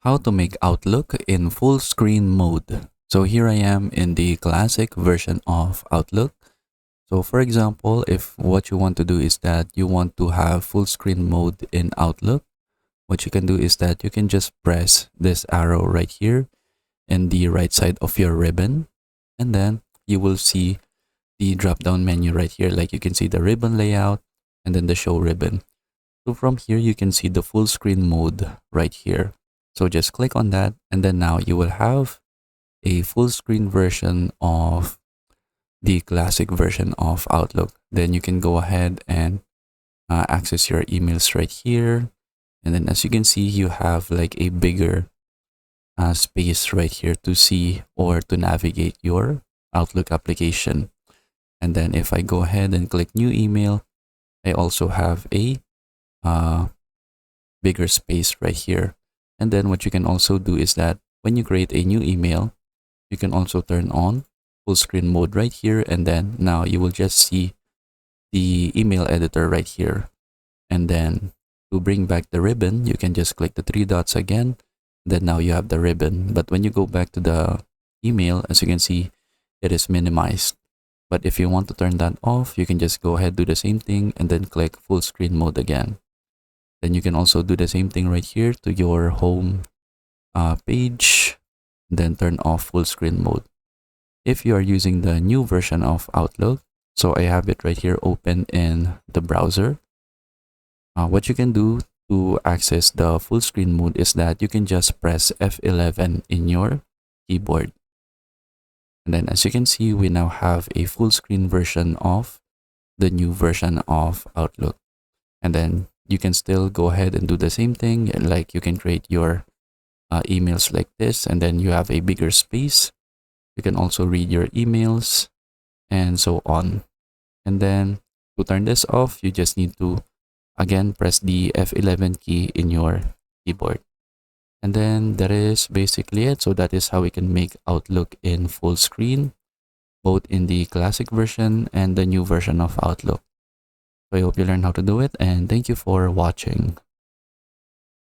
How to make Outlook in full screen mode. So here I am in the classic version of Outlook. So for example, if what you want to do is that you want to have full screen mode in Outlook, what you can do is that you can just press this arrow right here in the right side of your ribbon, and then you will see the drop down menu right here. Like you can see the ribbon layout and then the show ribbon. So from here, you can see the full screen mode right here. So just click on that, and then now you will have a full screen version of the classic version of Outlook. Then you can go ahead and access your emails right here. And then as you can see, you have like a bigger space right here to see or to navigate your Outlook application. And then if I go ahead and click new email, I also have a bigger space right here. And then what you can also do is that when you create a new email, you can also turn on full screen mode right here. And then now you will just see the email editor right here. And then to bring back the ribbon, you can just click the three dots again. Then now you have the ribbon. But when you go back to the email, as you can see, it is minimized. But if you want to turn that off, you can just go ahead, do the same thing, and then click full screen mode again. Then you can also do the same thing right here to your home page, then turn off full screen mode. If you are using the new version of Outlook, so I have it right here open in the browser. What you can do to access the full screen mode is that you can just press F11 in your keyboard. And then as you can see, we now have a full screen version of the new version of Outlook. And then you can still go ahead and do the same thing. Like you can create your emails like this, and then you have a bigger space. You can also read your emails and so on. And then to turn this off, you just need to again press the F11 key in your keyboard. And then that is basically it. So that is how we can make Outlook in full screen, both in the classic version and the new version of Outlook. So I hope you learned how to do it, and thank you for watching.